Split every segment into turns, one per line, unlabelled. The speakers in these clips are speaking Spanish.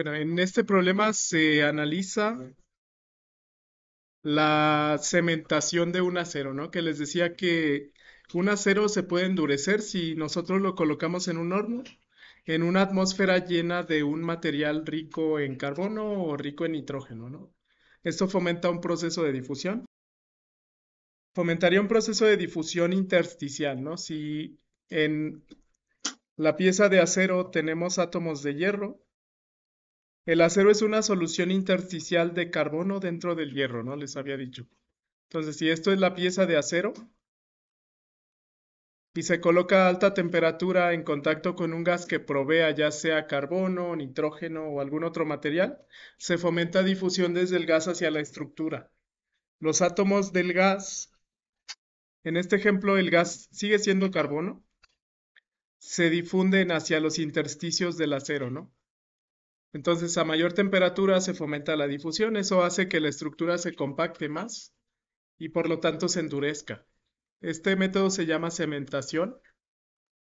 Bueno, en este problema se analiza la cementación de un acero, ¿no? Que les decía que un acero se puede endurecer si nosotros lo colocamos en un horno, en una atmósfera llena de un material rico en carbono o rico en nitrógeno, ¿no? Esto fomenta un proceso de difusión. Fomentaría un proceso de difusión intersticial, ¿no? Si en la pieza de acero tenemos átomos de hierro, el acero es una solución intersticial de carbono dentro del hierro, ¿no? Les había dicho. Entonces, si esto es la pieza de acero y se coloca a alta temperatura en contacto con un gas que provea ya sea carbono, nitrógeno o algún otro material, se fomenta difusión desde el gas hacia la estructura. Los átomos del gas, en este ejemplo el gas sigue siendo carbono, se difunden hacia los intersticios del acero, ¿no? Entonces, a mayor temperatura se fomenta la difusión, eso hace que la estructura se compacte más y por lo tanto se endurezca. Este método se llama cementación,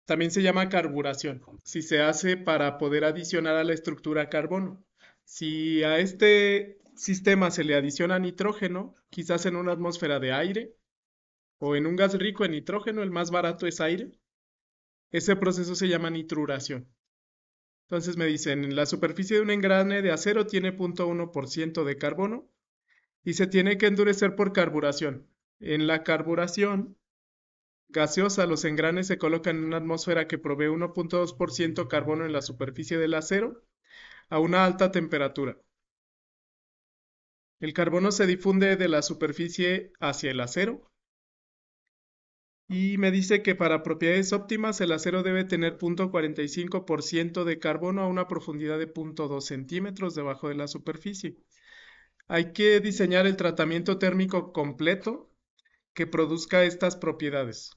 también se llama carburación, si se hace para poder adicionar a la estructura carbono. Si a este sistema se le adiciona nitrógeno, quizás en una atmósfera de aire o en un gas rico en nitrógeno, el más barato es aire, ese proceso se llama nitruración. Entonces me dicen, la superficie de un engrane de acero tiene 0.1% de carbono y se tiene que endurecer por carburación. En la carburación gaseosa, los engranes se colocan en una atmósfera que provee 1.2% carbono en la superficie del acero a una alta temperatura. El carbono se difunde de la superficie hacia el acero y me dice que para propiedades óptimas el acero debe tener 0.45% de carbono a una profundidad de 0.2 centímetros debajo de la superficie. Hay que diseñar el tratamiento térmico completo que produzca estas propiedades.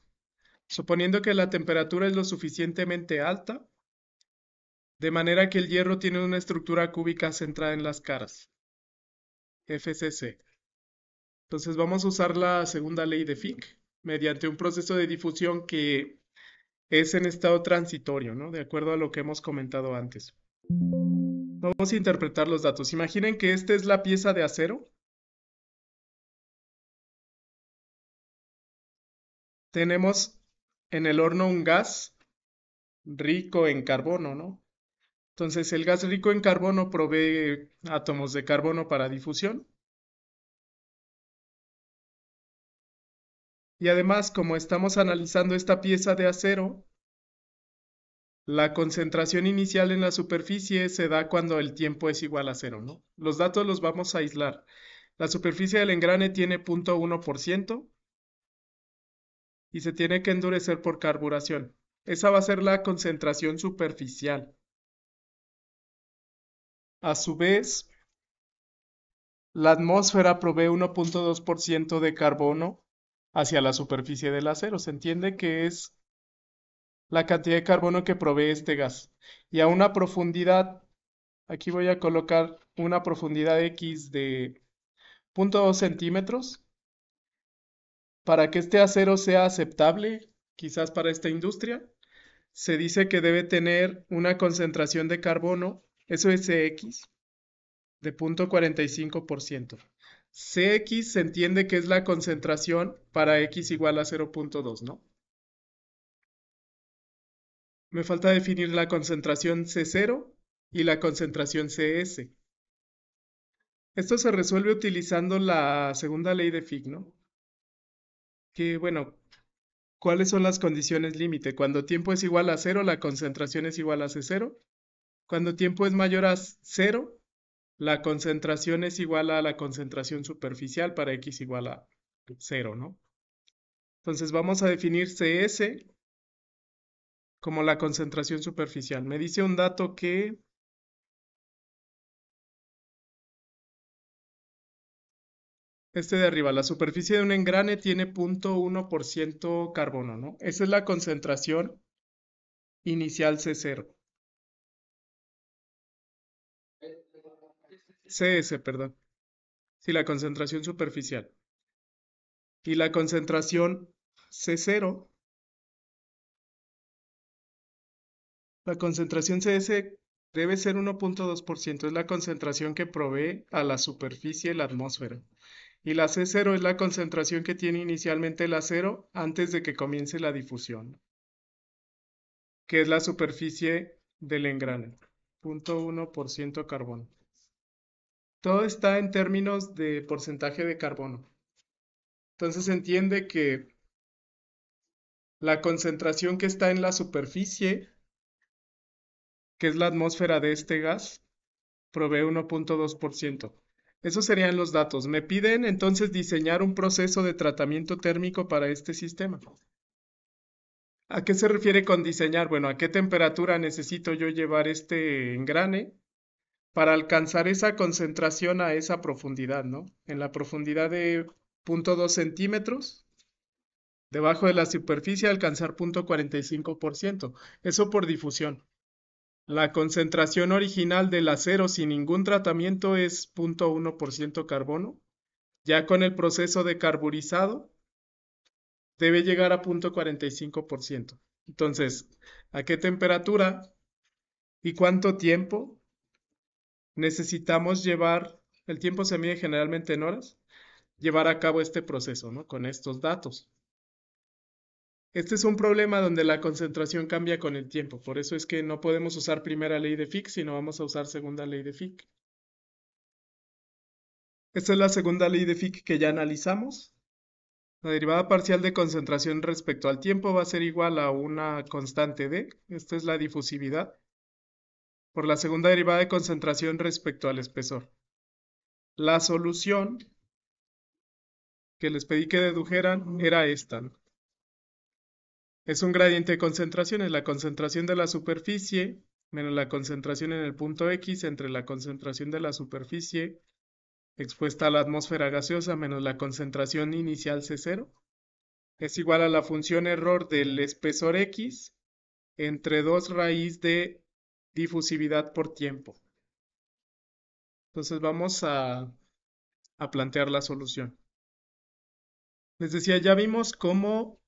Suponiendo que la temperatura es lo suficientemente alta, de manera que el hierro tiene una estructura cúbica centrada en las caras, FCC. Entonces vamos a usar la segunda ley de Fick mediante un proceso de difusión que es en estado transitorio, ¿no? De acuerdo a lo que hemos comentado antes. Vamos a interpretar los datos. Imaginen que esta es la pieza de acero. Tenemos en el horno un gas rico en carbono, ¿no? Entonces el gas rico en carbono provee átomos de carbono para difusión. Y además, como estamos analizando esta pieza de acero, la concentración inicial en la superficie se da cuando el tiempo es igual a cero, ¿no? Los datos los vamos a aislar. La superficie del engrane tiene 0.1% y se tiene que endurecer por carburación. Esa va a ser la concentración superficial. A su vez, la atmósfera provee 1.2% de carbono hacia la superficie del acero. Se entiende que es la cantidad de carbono que provee este gas. Y a una profundidad, aquí voy a colocar una profundidad X de 0.2 centímetros. Para que este acero sea aceptable, quizás para esta industria, se dice que debe tener una concentración de carbono, eso es CX, de 0.45%. CX se entiende que es la concentración para X igual a 0.2, ¿no? Me falta definir la concentración C0 y la concentración CS. Esto se resuelve utilizando la segunda ley de Fick, ¿no? Que, bueno, ¿cuáles son las condiciones límite? Cuando tiempo es igual a cero, la concentración es igual a C0. Cuando tiempo es mayor a cero, la concentración es igual a la concentración superficial para X igual a cero, ¿no? Entonces vamos a definir CS como la concentración superficial. Me dice un dato que este de arriba, la superficie de un engrane tiene 0.1% carbono, ¿no? Esa es la concentración inicial C0. CS, perdón. Sí, la concentración superficial. Y la concentración C0, la concentración CS Debe ser 1.2%, es la concentración que provee a la superficie la atmósfera. Y la C0 es la concentración que tiene inicialmente el acero antes de que comience la difusión, que es la superficie del engrane, 0.1% carbono. Todo está en términos de porcentaje de carbono. Entonces se entiende que la concentración que está en la superficie, que es la atmósfera de este gas, provee 1.2%. Esos serían los datos. Me piden entonces diseñar un proceso de tratamiento térmico para este sistema. ¿A qué se refiere con diseñar? Bueno, ¿a qué temperatura necesito yo llevar este engrane para alcanzar esa concentración a esa profundidad, ¿no? En la profundidad de 0.2 centímetros, debajo de la superficie, alcanzar 0.45%. Eso por difusión. La concentración original del acero sin ningún tratamiento es 0.1% carbono. Ya con el proceso de carburizado, debe llegar a 0.45%. Entonces, ¿a qué temperatura y cuánto tiempo necesitamos llevar? El tiempo se mide generalmente en horas, llevar a cabo este proceso, ¿no? Con estos datos. Este es un problema donde la concentración cambia con el tiempo, por eso es que no podemos usar primera ley de Fick, sino vamos a usar segunda ley de Fick. Esta es la segunda ley de Fick que ya analizamos. La derivada parcial de concentración respecto al tiempo va a ser igual a una constante D, esta es la difusividad, por la segunda derivada de concentración respecto al espesor. La solución que les pedí que dedujeran era esta, ¿no? Es un gradiente de concentraciones, la concentración de la superficie menos la concentración en el punto X entre la concentración de la superficie expuesta a la atmósfera gaseosa menos la concentración inicial C0 es igual a la función error del espesor X entre 2 raíz de difusividad por tiempo. Entonces vamos a plantear la solución. Les decía, ya vimos cómo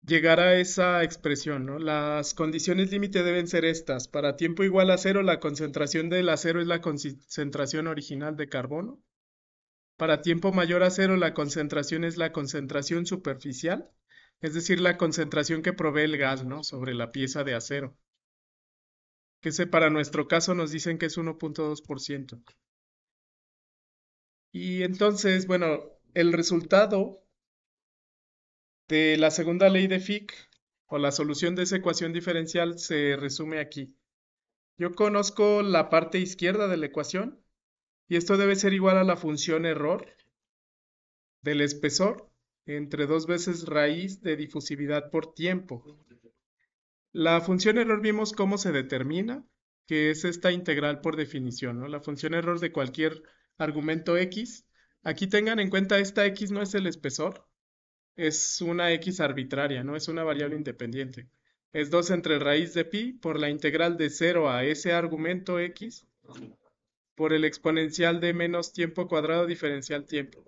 llegar a esa expresión, ¿no? Las condiciones límite deben ser estas. Para tiempo igual a cero, la concentración del acero es la concentración original de carbono. Para tiempo mayor a cero, la concentración es la concentración superficial, es decir, la concentración que provee el gas, ¿no? Sobre la pieza de acero. Que ese para nuestro caso nos dicen que es 1.2%. Y entonces, bueno, el resultado de la segunda ley de Fick o la solución de esa ecuación diferencial se resume aquí. Yo conozco la parte izquierda de la ecuación y esto debe ser igual a la función error del espesor entre 2 veces raíz de difusividad por tiempo. La función error vimos cómo se determina, que es esta integral por definición, ¿no? La función error de cualquier argumento x. Aquí tengan en cuenta, esta x no es el espesor, es una x arbitraria, no es una variable independiente. Es 2 entre raíz de pi por la integral de 0 a ese argumento x por el exponencial de menos tiempo cuadrado diferencial tiempo.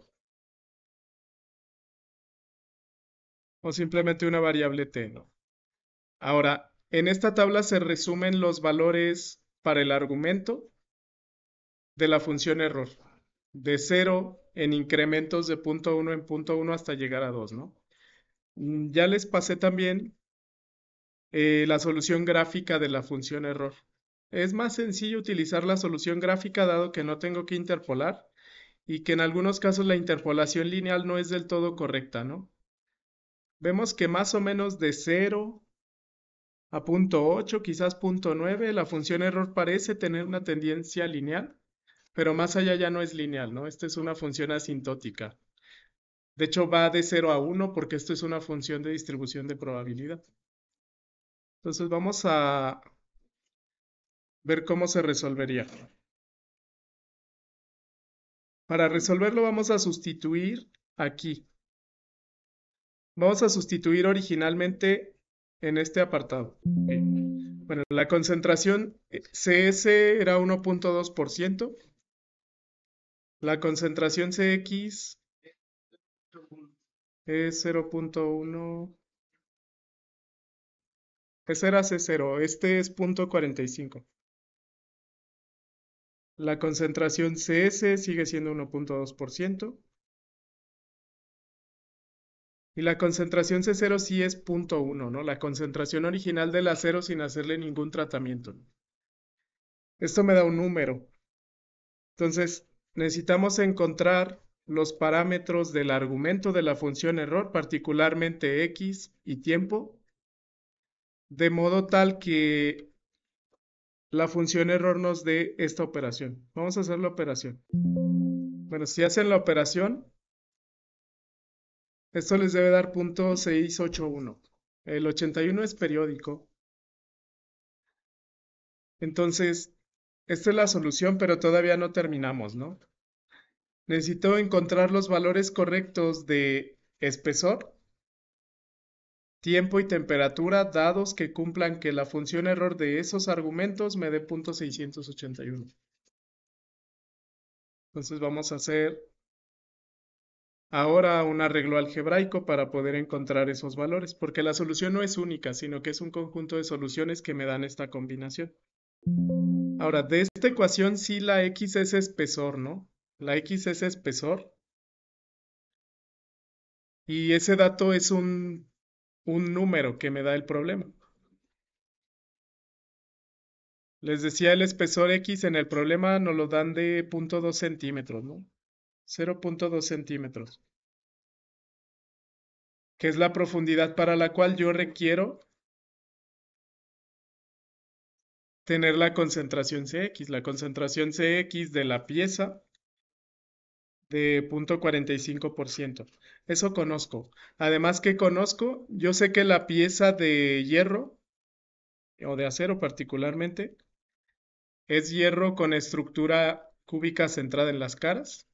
O simplemente una variable t, ¿no? Ahora, en esta tabla se resumen los valores para el argumento de la función error. De 0 en incrementos de 0.1 en 0.1 hasta llegar a 2, ¿no? Ya les pasé también la solución gráfica de la función error. Es más sencillo utilizar la solución gráfica dado que no tengo que interpolar y que en algunos casos la interpolación lineal no es del todo correcta, ¿no? Vemos que más o menos de 0 a 0.8, quizás 0.9, la función error parece tener una tendencia lineal, pero más allá ya no es lineal, ¿no? Esta es una función asintótica. De hecho, va de 0 a 1 porque esto es una función de distribución de probabilidad. Entonces vamos a ver cómo se resolvería. Para resolverlo vamos a sustituir aquí. Vamos a sustituir originalmente en este apartado. Okay. Bueno, la concentración CS era 1.2%. La concentración CX es 0.1. Ese era C0. Este es 0.45. La concentración CS sigue siendo 1.2%. Y la concentración C0 sí es 0.1, ¿no? La concentración original del acero sin hacerle ningún tratamiento. Esto me da un número. Entonces, necesitamos encontrar los parámetros del argumento de la función error, particularmente x y tiempo, de modo tal que la función error nos dé esta operación. Vamos a hacer la operación. Bueno, si hacen la operación, esto les debe dar 0.681. El 81 es periódico. Entonces, esta es la solución, pero todavía no terminamos, ¿no? Necesito encontrar los valores correctos de espesor, tiempo y temperatura dados que cumplan que la función error de esos argumentos me dé 0.681. Entonces vamos a hacer ahora un arreglo algebraico para poder encontrar esos valores, porque la solución no es única, sino que es un conjunto de soluciones que me dan esta combinación. Ahora, de esta ecuación sí la X es espesor, ¿no? La X es espesor y ese dato es un número que me da el problema. Les decía el espesor X en el problema nos lo dan de 0.2 centímetros, ¿no? 0.2 centímetros, que es la profundidad para la cual yo requiero tener la concentración CX. La concentración CX de la pieza de 0.45%. Eso conozco. Además que conozco, yo sé que la pieza de hierro, o de acero particularmente, es hierro con estructura cúbica centrada en las caras.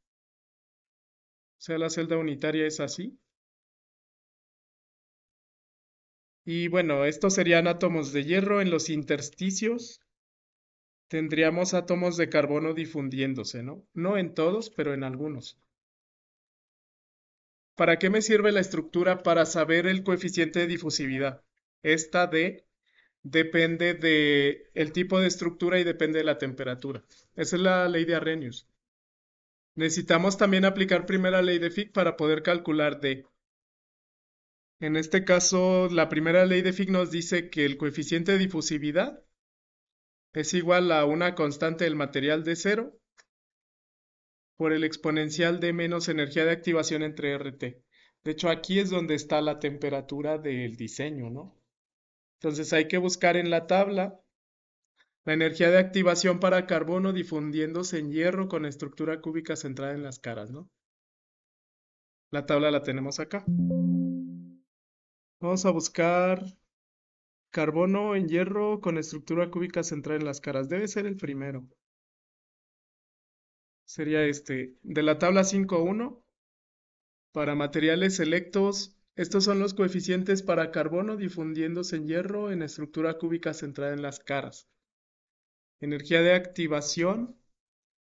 O sea, la celda unitaria es así. Y bueno, estos serían átomos de hierro. En los intersticios tendríamos átomos de carbono difundiéndose, ¿no? No en todos, pero en algunos. ¿Para qué me sirve la estructura? Para saber el coeficiente de difusividad. Esta D depende del tipo de estructura y depende de la temperatura. Esa es la ley de Arrhenius. Necesitamos también aplicar primero la ley de Fick para poder calcular D. En este caso, la primera ley de Fick nos dice que el coeficiente de difusividad es igual a una constante del material de cero por el exponencial de menos energía de activación entre RT. De hecho, aquí es donde está la temperatura del diseño, ¿no? Entonces hay que buscar en la tabla la energía de activación para carbono difundiéndose en hierro con estructura cúbica centrada en las caras, ¿no? La tabla la tenemos acá. Vamos a buscar carbono en hierro con estructura cúbica centrada en las caras. Debe ser el primero. Sería este. De la tabla 5.1, para materiales selectos, estos son los coeficientes para carbono difundiéndose en hierro en estructura cúbica centrada en las caras. Energía de activación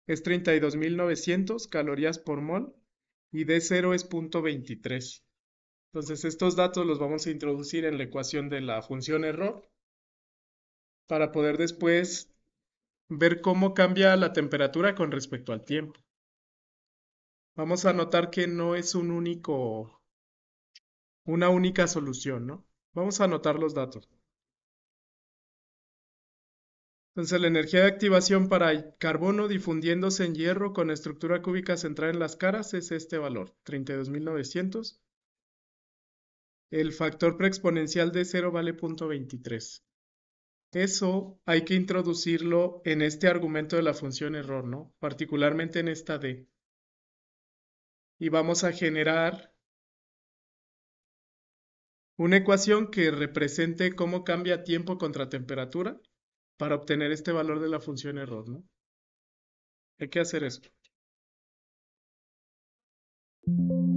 es 32.900 calorías por mol y D0 es 0.23. Entonces estos datos los vamos a introducir en la ecuación de la función error para poder después ver cómo cambia la temperatura con respecto al tiempo. Vamos a notar que no es una única solución, ¿no? Vamos a anotar los datos. Entonces la energía de activación para carbono difundiéndose en hierro con estructura cúbica centrada en las caras es este valor, 32.900. El factor preexponencial de 0 vale 0.23. Eso hay que introducirlo en este argumento de la función error, ¿no? Particularmente en esta D. Y vamos a generar una ecuación que represente cómo cambia tiempo contra temperatura para obtener este valor de la función error, ¿no? Hay que hacer eso.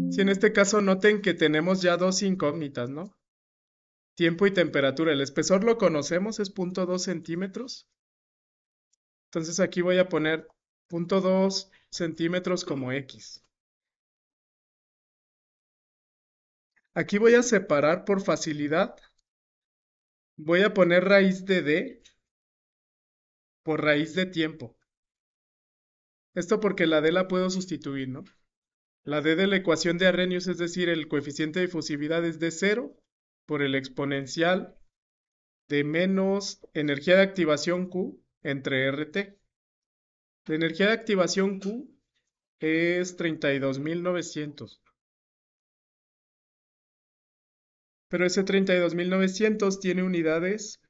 Si en este caso noten que tenemos ya dos incógnitas, ¿no? Tiempo y temperatura. El espesor lo conocemos, es 0.2 centímetros. Entonces aquí voy a poner 0.2 centímetros como X. Aquí voy a separar por facilidad. Voy a poner raíz de D por raíz de tiempo. Esto porque la D la puedo sustituir, ¿no? La D de la ecuación de Arrhenius, es decir, el coeficiente de difusividad es de cero por el exponencial de menos energía de activación Q entre RT. La energía de activación Q es 32.900. Pero ese 32.900 tiene unidades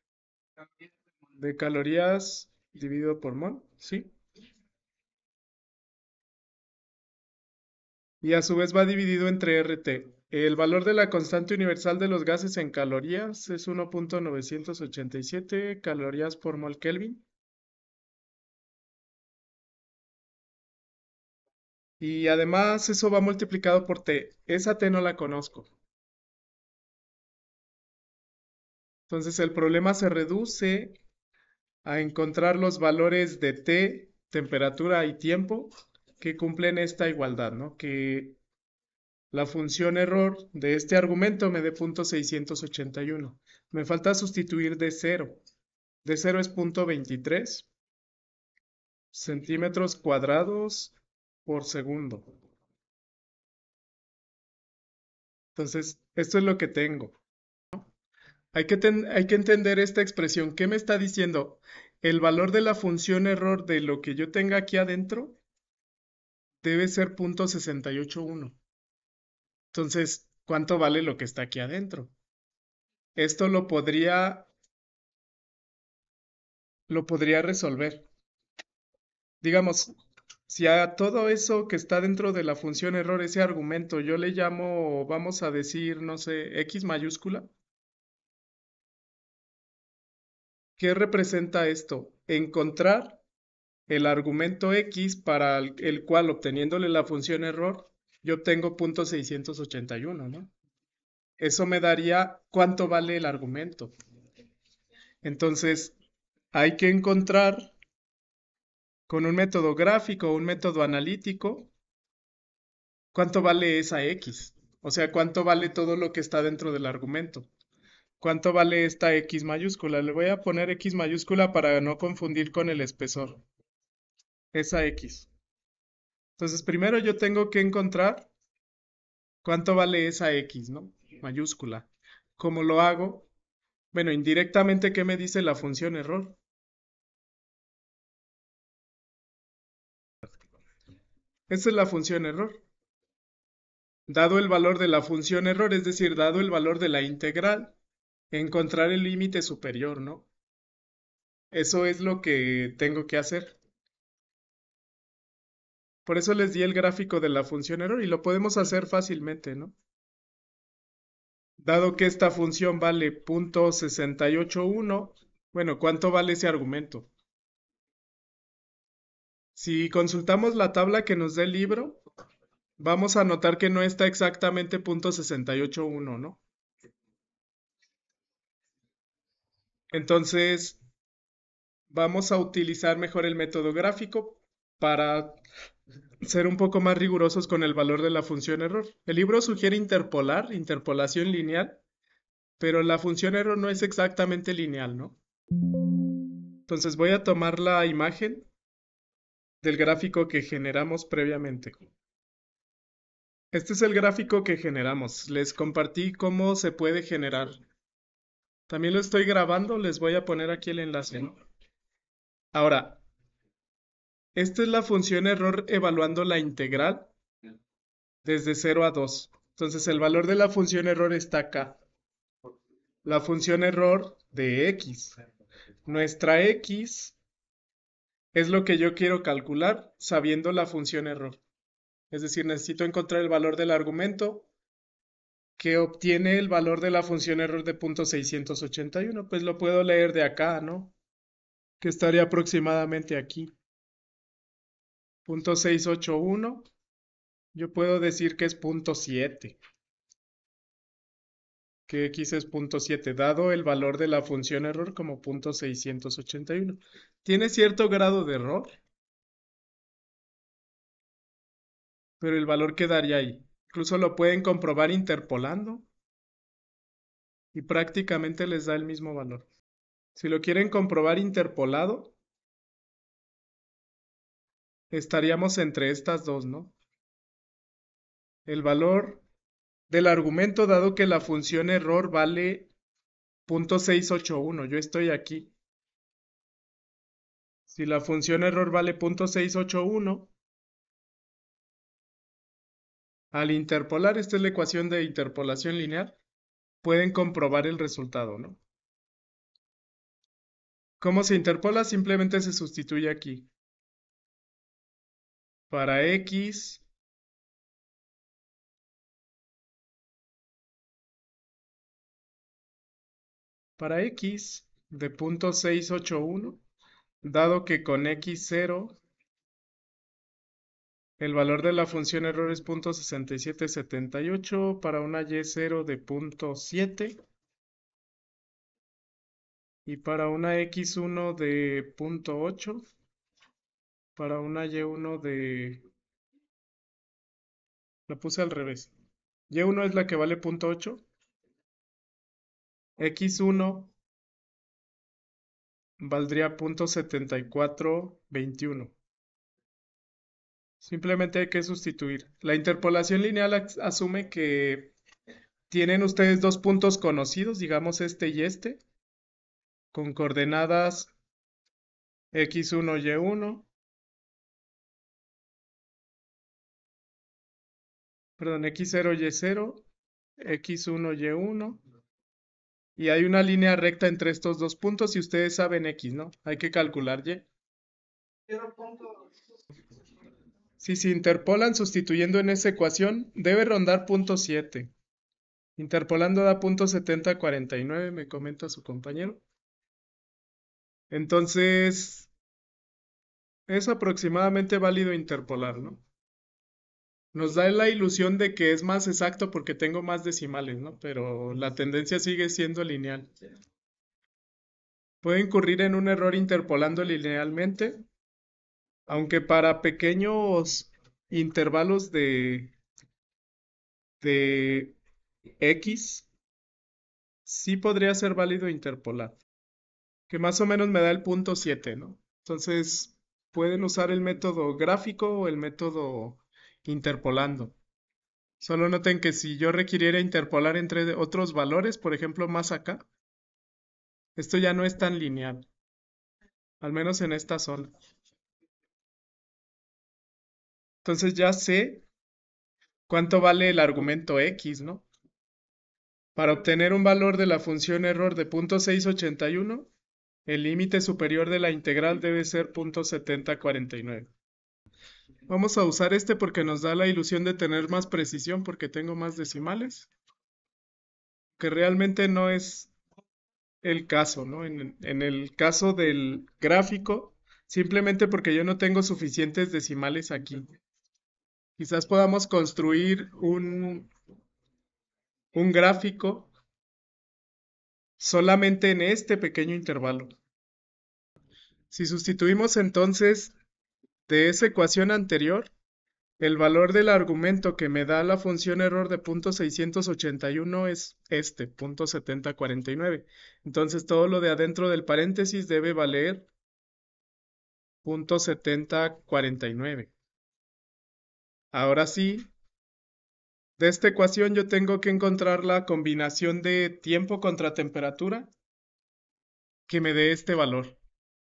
de calorías dividido por mol, ¿sí? Y a su vez va dividido entre RT. El valor de la constante universal de los gases en calorías es 1.987 calorías por mol Kelvin. Y además eso va multiplicado por T. Esa T no la conozco. Entonces el problema se reduce a encontrar los valores de T, temperatura y tiempo que cumplen esta igualdad, ¿no? Que la función error de este argumento me dé 0.681. Me falta sustituir de 0. De 0 es 0.23 centímetros cuadrados por segundo. Entonces, esto es lo que tengo. Hay que entender esta expresión. ¿Qué me está diciendo? El valor de la función error de lo que yo tenga aquí adentro debe ser 0.681. Entonces, ¿cuánto vale lo que está aquí adentro? Esto lo podría resolver. Digamos, si a todo eso que está dentro de la función error, ese argumento, yo le llamo, vamos a decir, no sé, X mayúscula, ¿qué representa esto? Encontrar el argumento X para el cual, obteniéndole la función error, yo obtengo 0.681, ¿no? Eso me daría cuánto vale el argumento. Entonces, hay que encontrar con un método gráfico o un método analítico cuánto vale esa X. O sea, cuánto vale todo lo que está dentro del argumento. ¿Cuánto vale esta X mayúscula? Le voy a poner X mayúscula para no confundir con el espesor. Esa X. Entonces, primero yo tengo que encontrar cuánto vale esa X, ¿no? Mayúscula. ¿Cómo lo hago? Bueno, indirectamente, ¿qué me dice la función error? Esa es la función error. Dado el valor de la función error, es decir, dado el valor de la integral, encontrar el límite superior, ¿no? Eso es lo que tengo que hacer. Por eso les di el gráfico de la función error y lo podemos hacer fácilmente, ¿no? Dado que esta función vale 0.681, bueno, ¿cuánto vale ese argumento? Si consultamos la tabla que nos da el libro, vamos a notar que no está exactamente 0.681, ¿no? Entonces, vamos a utilizar mejor el método gráfico para ser un poco más rigurosos con el valor de la función error. El libro sugiere interpolar, interpolación lineal, pero la función error no es exactamente lineal, ¿no? Entonces voy a tomar la imagen del gráfico que generamos previamente. Este es el gráfico que generamos. Les compartí cómo se puede generar. También lo estoy grabando, les voy a poner aquí el enlace, ¿no? Ahora, esta es la función error evaluando la integral desde 0 a 2. Entonces el valor de la función error está acá. La función error de x. Nuestra x es lo que yo quiero calcular sabiendo la función error. Es decir, necesito encontrar el valor del argumento que obtiene el valor de la función error de 0.681. Pues lo puedo leer de acá, ¿no? Que estaría aproximadamente aquí. 0.681. Yo puedo decir que es 0.7. Que x es 0.7, dado el valor de la función error como 0.681. Tiene cierto grado de error, pero el valor quedaría ahí. Incluso lo pueden comprobar interpolando y prácticamente les da el mismo valor. Si lo quieren comprobar interpolado, estaríamos entre estas dos, ¿no? El valor del argumento dado que la función error vale 0.681. Yo estoy aquí. Si la función error vale 0.681, al interpolar, esta es la ecuación de interpolación lineal, pueden comprobar el resultado, ¿no? ¿Cómo se interpola? Simplemente se sustituye aquí. Para x de 0.681, dado que con x0 el valor de la función error es 0.6778, para una y0 de 0.7 y para una x1 de 0.8, para una y1 de... La puse al revés. Y1 es la que vale 0.8, x1 valdría 0.7421. Simplemente hay que sustituir. La interpolación lineal asume que tienen ustedes dos puntos conocidos, digamos este y este, con coordenadas x1, y1, perdón, x0, y0, x1, y1, y hay una línea recta entre estos dos puntos y ustedes saben x, ¿no? Hay que calcular y. Si se interpolan sustituyendo en esa ecuación, debe rondar 0.7. Interpolando da 0.7049, me comenta su compañero. Entonces, es aproximadamente válido interpolar, ¿no? Nos da la ilusión de que es más exacto porque tengo más decimales, ¿no? Pero la tendencia sigue siendo lineal. Puede incurrir en un error interpolando linealmente, aunque para pequeños intervalos de x, sí podría ser válido interpolar, que más o menos me da el 0.7, ¿no? Entonces, pueden usar el método gráfico o el método interpolando. Solo noten que si yo requiriera interpolar entre otros valores, por ejemplo, más acá, esto ya no es tan lineal, al menos en esta zona. Entonces ya sé cuánto vale el argumento x, ¿no? Para obtener un valor de la función error de 0.681, el límite superior de la integral debe ser 0.7049. Vamos a usar este porque nos da la ilusión de tener más precisión porque tengo más decimales, que realmente no es el caso, ¿no? En el caso del gráfico, simplemente porque yo no tengo suficientes decimales aquí. Quizás podamos construir un gráfico solamente en este pequeño intervalo. Si sustituimos entonces de esa ecuación anterior, el valor del argumento que me da la función error de 0.681 es este, 0.7049. Entonces todo lo de adentro del paréntesis debe valer 0.7049. Ahora sí, de esta ecuación yo tengo que encontrar la combinación de tiempo contra temperatura que me dé este valor,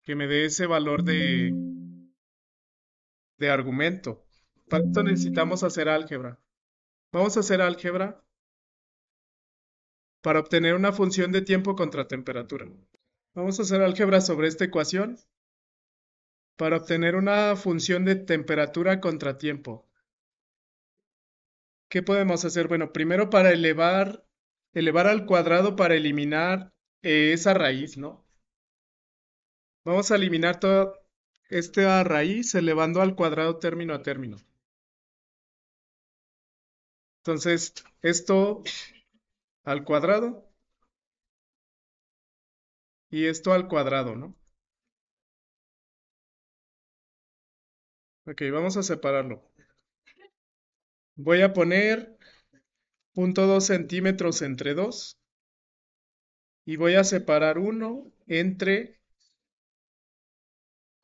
que me dé ese valor de argumento. Para esto necesitamos hacer álgebra. Vamos a hacer álgebra para obtener una función de tiempo contra temperatura. Vamos a hacer álgebra sobre esta ecuación para obtener una función de temperatura contra tiempo. ¿Qué podemos hacer? Bueno, primero para elevar al cuadrado para eliminar esa raíz, ¿no? Vamos a eliminar toda esta raíz elevando al cuadrado término a término. Entonces, esto al cuadrado y esto al cuadrado, ¿no? Ok, vamos a separarlo. Voy a poner 0.2 centímetros entre 2 y voy a separar 1 entre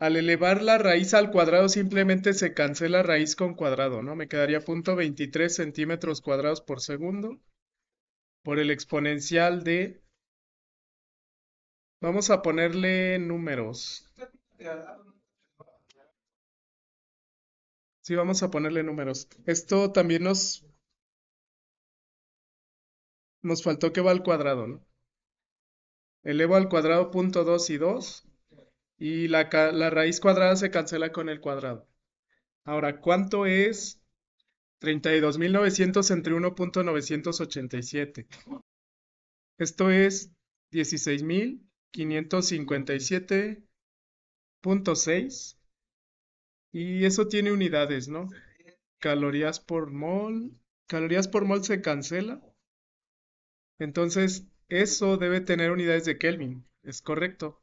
Al elevar la raíz al cuadrado simplemente se cancela raíz con cuadrado, ¿no? Me quedaría 0.23 centímetros cuadrados por segundo por el exponencial de... Vamos a ponerle números. Sí, vamos a ponerle números. Esto también nos faltó que va al cuadrado, ¿no? Elevo al cuadrado 0.2 y 2 y la raíz cuadrada se cancela con el cuadrado. Ahora, ¿cuánto es 32.900 entre 1.987? Esto es 16.557.6 y eso tiene unidades, ¿no? Calorías por mol. Calorías por mol se cancela. Entonces, eso debe tener unidades de Kelvin. Es correcto.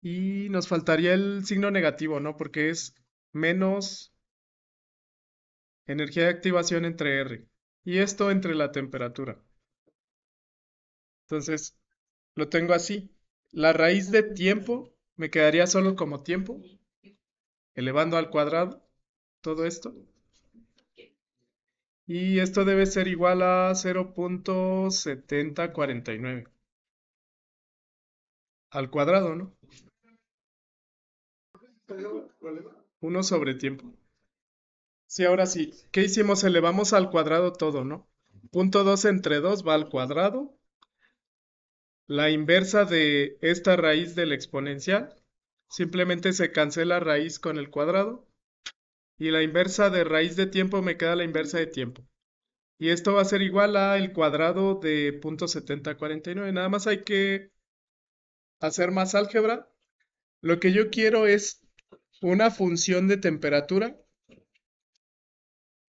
Y nos faltaría el signo negativo, ¿no? Porque es menos energía de activación entre R. Y esto entre la temperatura. Entonces, lo tengo así. La raíz de tiempo me quedaría solo como tiempo, elevando al cuadrado todo esto. Y esto debe ser igual a 0.7049 al cuadrado, ¿no? 1 sobre tiempo. Sí, ahora sí. ¿Qué hicimos? Elevamos al cuadrado todo, ¿no? 0.2 entre 2 va al cuadrado. La inversa de esta raíz del exponencial. Simplemente se cancela raíz con el cuadrado. Y la inversa de raíz de tiempo me queda la inversa de tiempo. Y esto va a ser igual a el cuadrado de 0.7049. Nada más hay que hacer más álgebra. Lo que yo quiero es una función de temperatura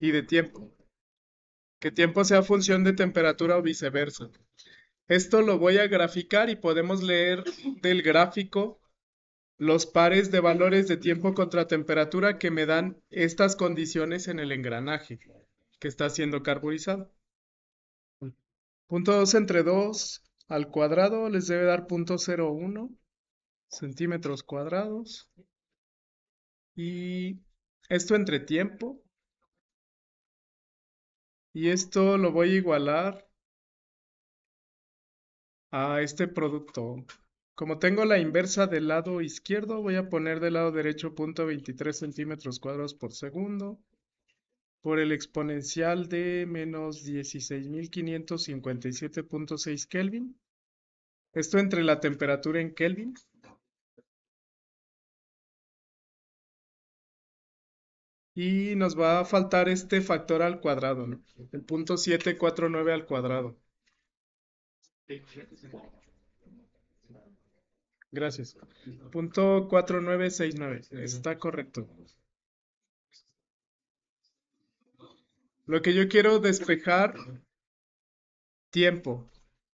y de tiempo. Que tiempo sea función de temperatura o viceversa. Esto lo voy a graficar y podemos leer del gráfico los pares de valores de tiempo contra temperatura que me dan estas condiciones en el engranaje que está siendo carburizado. 0.2 entre 2 al cuadrado les debe dar 0.01 centímetros cuadrados. Y esto entre tiempo. Y esto lo voy a igualar a este producto. Como tengo la inversa del lado izquierdo, voy a poner del lado derecho 0.23 centímetros cuadrados por segundo por el exponencial de menos 16.557.6 Kelvin. Esto entre la temperatura en Kelvin. Y nos va a faltar este factor al cuadrado, ¿no? El 0.749 al cuadrado. Gracias. 0.4969. Está correcto. Lo que yo quiero despejar, tiempo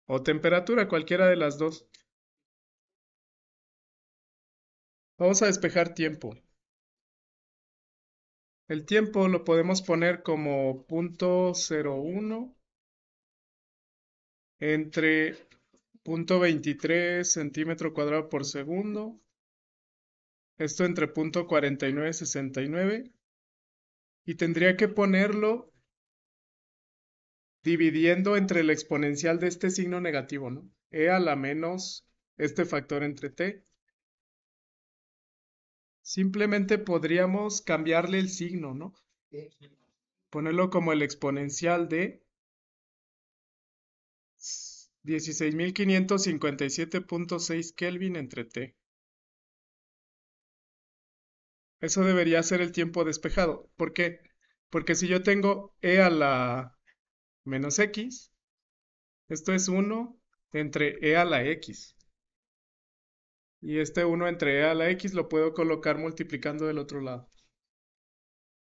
o temperatura, cualquiera de las dos. Vamos a despejar tiempo. El tiempo lo podemos poner como 0.01 entre 0.23 centímetro cuadrado por segundo. Esto entre 0.4969. Y tendría que ponerlo dividiendo entre el exponencial de este signo negativo, ¿no? E a la menos este factor entre t. Simplemente podríamos cambiarle el signo, ¿no? Ponerlo como el exponencial de 16.557.6 Kelvin entre t. Eso debería ser el tiempo despejado. ¿Por qué? Porque si yo tengo e a la menos x, esto es 1 entre e a la x. Y este 1 entre e a la x lo puedo colocar multiplicando del otro lado.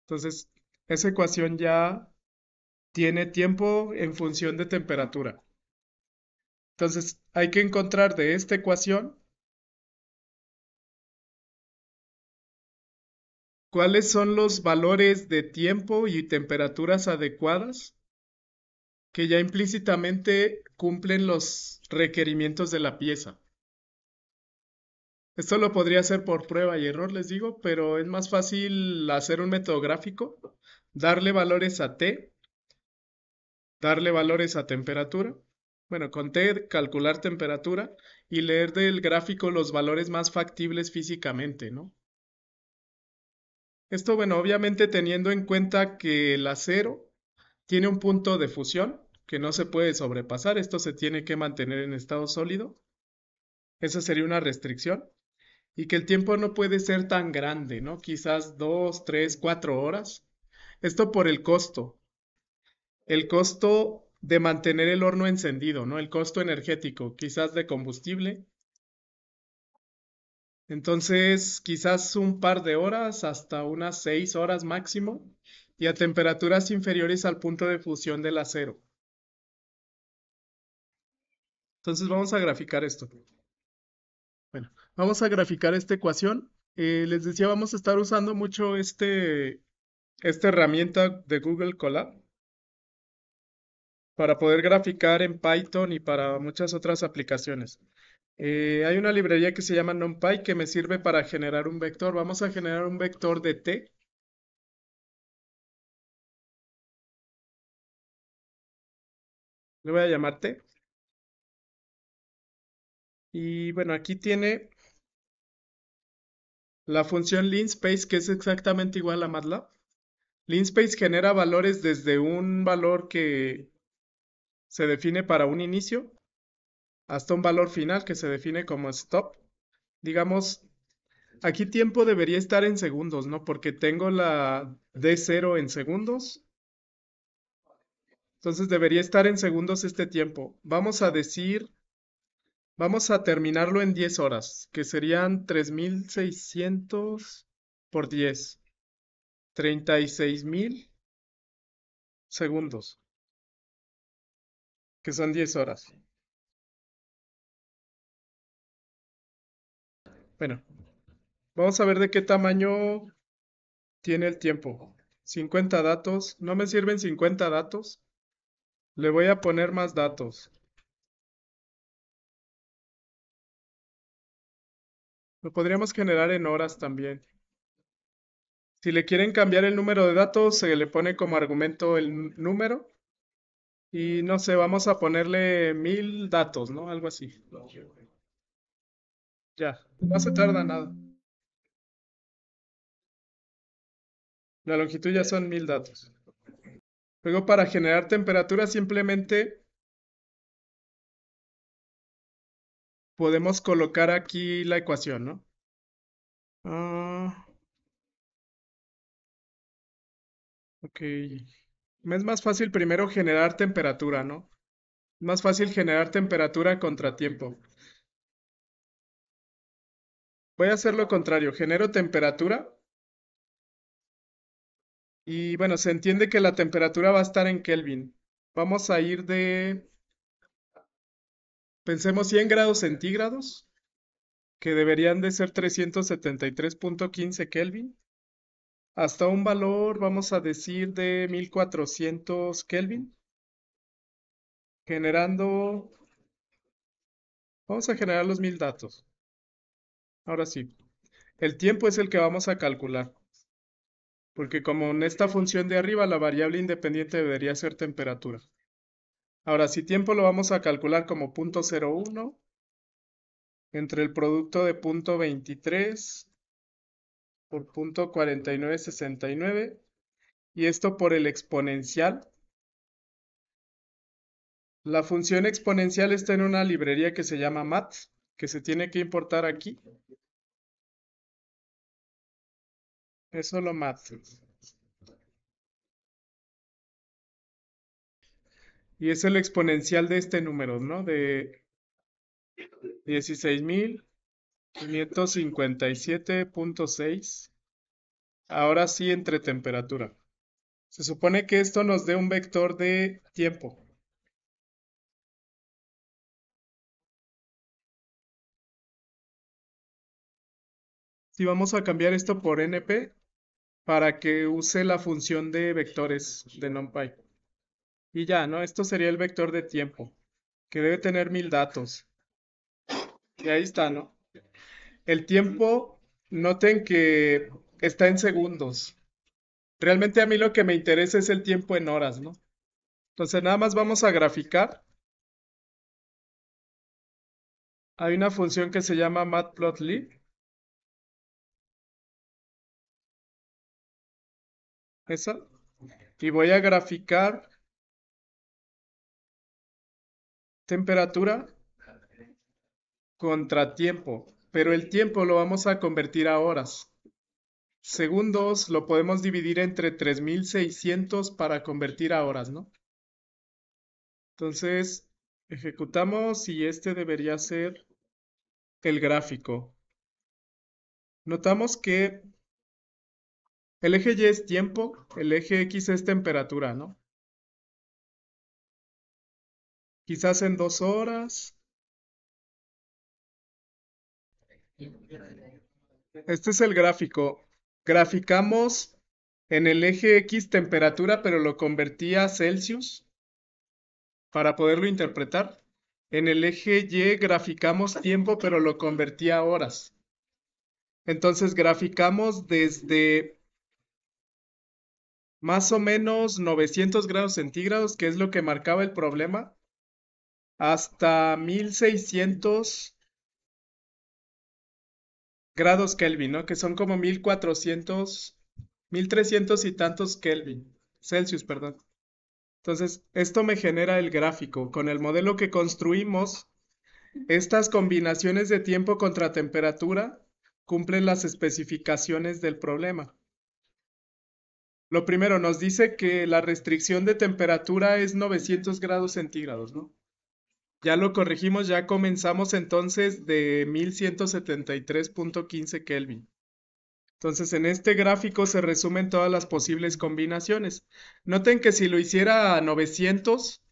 Entonces, esa ecuación ya tiene tiempo en función de temperatura. Entonces, hay que encontrar de esta ecuación cuáles son los valores de tiempo y temperaturas adecuadas que ya implícitamente cumplen los requerimientos de la pieza. Esto lo podría hacer por prueba y error, les digo, pero es más fácil hacer un método gráfico, darle valores a t, darle valores a temperatura, bueno, con t calcular temperatura y leer del gráfico los valores más factibles físicamente, ¿no? Esto, bueno, obviamente teniendo en cuenta que el acero tiene un punto de fusión que no se puede sobrepasar, esto se tiene que mantener en estado sólido, esa sería una restricción, y que el tiempo no puede ser tan grande, ¿no? Quizás 2, 3, 4 horas. Esto por el costo de mantener el horno encendido, ¿no? El costo energético, quizás de combustible. Entonces, quizás un par de horas, hasta unas 6 horas máximo, y a temperaturas inferiores al punto de fusión del acero. Entonces, vamos a graficar esto. Bueno, vamos a graficar esta ecuación. Les decía, vamos a estar usando mucho esta herramienta de Google Colab para poder graficar en Python y para muchas otras aplicaciones. Hay una librería que se llama NumPy que me sirve para generar un vector. Vamos a generar un vector de t. Le voy a llamar t. Y bueno, aquí tiene la función linspace, que es exactamente igual a MATLAB. Linspace genera valores desde un valor que se define para un inicio hasta un valor final que se define como stop. Digamos, aquí tiempo debería estar en segundos, ¿no? Porque tengo la D0 en segundos. Entonces debería estar en segundos este tiempo. Vamos a terminarlo en 10 horas, que serían 3600 por 10, 36.000 segundos, que son 10 horas. Bueno, vamos a ver de qué tamaño tiene el tiempo. 50 datos, no me sirven 50 datos. Le voy a poner más datos. Lo podríamos generar en horas también. Si le quieren cambiar el número de datos, se le pone como argumento el número. Y no sé, vamos a ponerle 1000 datos, ¿no? Algo así. Ya, no se tarda nada. La longitud ya son 1000 datos. Luego para generar temperatura simplemente podemos colocar aquí la ecuación, ¿no? Ah, ok. Me es más fácil primero generar temperatura, ¿no? Más fácil generar temperatura contra tiempo. Voy a hacer lo contrario. Genero temperatura y bueno, se entiende que la temperatura va a estar en Kelvin. Vamos a ir pensemos 100 grados centígrados, que deberían de ser 373.15 Kelvin, hasta un valor, vamos a decir, de 1400 Kelvin, generando, vamos a generar los 1000 datos. Ahora sí, el tiempo es el que vamos a calcular, porque como en esta función de arriba, la variable independiente debería ser temperatura. Ahora, si tiempo lo vamos a calcular como 0.01 entre el producto de 0.23 por 0.4969 y esto por el exponencial. La función exponencial está en una librería que se llama mat, que se tiene que importar aquí. Es solo mat. Y es el exponencial de este número, ¿no? De 16.557.6. Ahora sí entre temperatura. Se supone que esto nos dé un vector de tiempo. Si vamos a cambiar esto por NP para que use la función de vectores de NumPy. Y ya, ¿no? Esto sería el vector de tiempo, que debe tener 1000 datos. Y ahí está, ¿no? El tiempo, noten que está en segundos. Realmente a mí lo que me interesa es el tiempo en horas, ¿no? Entonces nada más vamos a graficar. Hay una función que se llama matplotlib. Esa. Y voy a graficar temperatura contra tiempo. Pero el tiempo lo vamos a convertir a horas. Segundos lo podemos dividir entre 3600 para convertir a horas, ¿no? Entonces, ejecutamos y este debería ser el gráfico. Notamos que el eje Y es tiempo, el eje X es temperatura, ¿no? Quizás en 2 horas. Este es el gráfico. Graficamos en el eje X temperatura, pero lo convertí a Celsius para poderlo interpretar. En el eje Y graficamos tiempo, pero lo convertí a horas. Entonces graficamos desde más o menos 900 grados centígrados, que es lo que marcaba el problema, hasta 1600 grados Kelvin, ¿no? Que son como 1400, 1300 y tantos Kelvin, Celsius, perdón. Entonces, esto me genera el gráfico. Con el modelo que construimos, estas combinaciones de tiempo contra temperatura cumplen las especificaciones del problema. Lo primero, nos dice que la restricción de temperatura es 900 grados centígrados, ¿no? Ya lo corregimos, ya comenzamos entonces de 1173.15 Kelvin. Entonces, en este gráfico se resumen todas las posibles combinaciones. Noten que si lo hiciera a 900,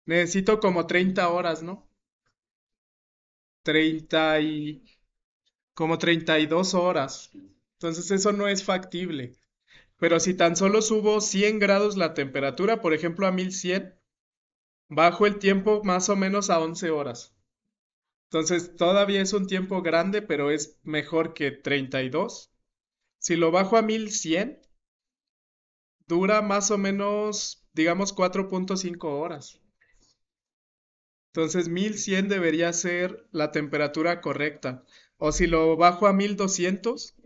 necesito como 30 horas, ¿no? 30 y como 32 horas. Entonces, eso no es factible. Pero si tan solo subo 100 grados la temperatura, por ejemplo, a 1100, bajo el tiempo más o menos a 11 horas. Entonces, todavía es un tiempo grande, pero es mejor que 32. Si lo bajo a 1100, dura más o menos, digamos, 4.5 horas. Entonces, 1100 debería ser la temperatura correcta. O si lo bajo a 1200,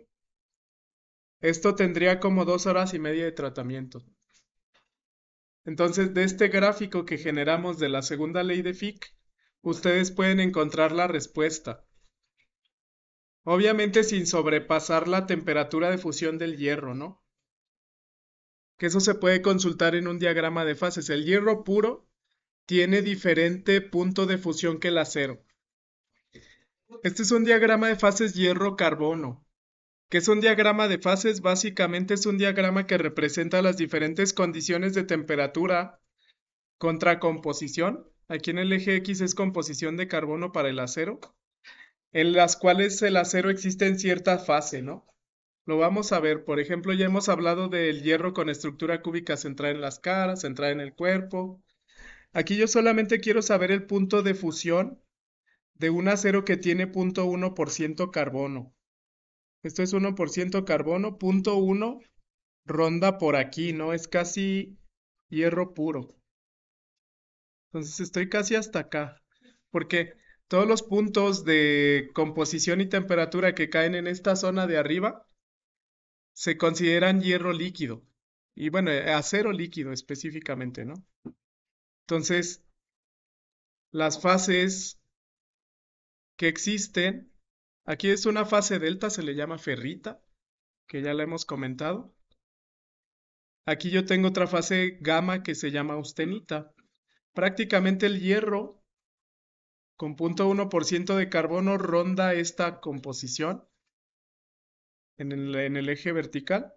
esto tendría como 2 horas y media de tratamiento. Entonces, de este gráfico que generamos de la segunda ley de Fick, ustedes pueden encontrar la respuesta. Obviamente sin sobrepasar la temperatura de fusión del hierro, ¿no? Que eso se puede consultar en un diagrama de fases. El hierro puro tiene diferente punto de fusión que el acero. Este es un diagrama de fases hierro-carbono. ¿Qué es un diagrama de fases? Básicamente es un diagrama que representa las diferentes condiciones de temperatura contra composición. Aquí en el eje X es composición de carbono para el acero, en las cuales el acero existe en cierta fase, ¿no? Lo vamos a ver. Por ejemplo, ya hemos hablado del hierro con estructura cúbica centrada en las caras, centrada en el cuerpo. Aquí yo solamente quiero saber el punto de fusión de un acero que tiene 0.1% carbono. Esto es 1% carbono, 0.1 ronda por aquí, ¿no? Es casi hierro puro. Entonces estoy casi hasta acá, porque todos los puntos de composición y temperatura que caen en esta zona de arriba se consideran hierro líquido. Y bueno, acero líquido específicamente, ¿no? Entonces, las fases que existen, aquí es una fase delta, se le llama ferrita, que ya la hemos comentado. Aquí yo tengo otra fase gamma que se llama austenita. Prácticamente el hierro con 0.1% de carbono ronda esta composición en el eje vertical.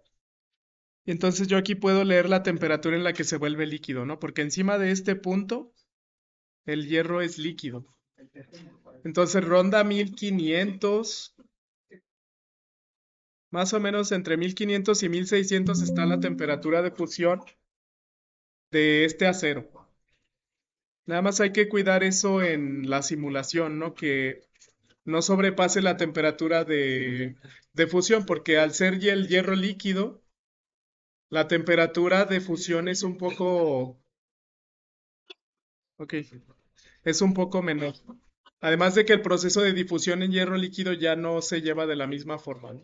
Y entonces yo aquí puedo leer la temperatura en la que se vuelve líquido, ¿no? Porque encima de este punto el hierro es líquido. Entonces ronda 1500, más o menos entre 1500 y 1600 está la temperatura de fusión de este acero. Nada más hay que cuidar eso en la simulación, ¿no? Que no sobrepase la temperatura de fusión, porque al ser el hierro líquido, la temperatura de fusión es un poco, ok, es un poco menor. Además de que el proceso de difusión en hierro líquido ya no se lleva de la misma forma, ¿no?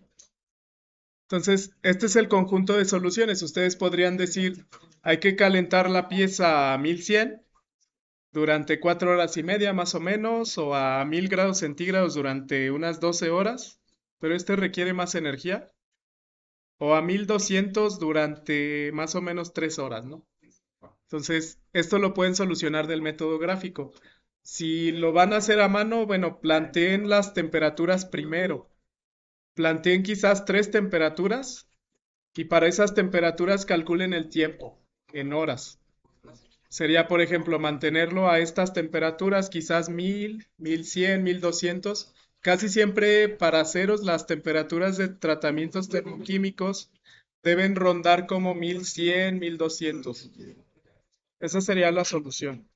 Entonces, este es el conjunto de soluciones. Ustedes podrían decir, hay que calentar la pieza a 1100 durante 4 horas y media más o menos, o a 1000 grados centígrados durante unas 12 horas, pero este requiere más energía, o a 1200 durante más o menos 3 horas, ¿no? Entonces, esto lo pueden solucionar del método gráfico. Si lo van a hacer a mano, bueno, planteen las temperaturas primero. Planteen quizás 3 temperaturas y para esas temperaturas calculen el tiempo en horas. Sería, por ejemplo, mantenerlo a estas temperaturas, quizás 1000, 1100, 1200. Casi siempre para ceros las temperaturas de tratamientos termoquímicos deben rondar como 1100, 1200. Esa sería la solución.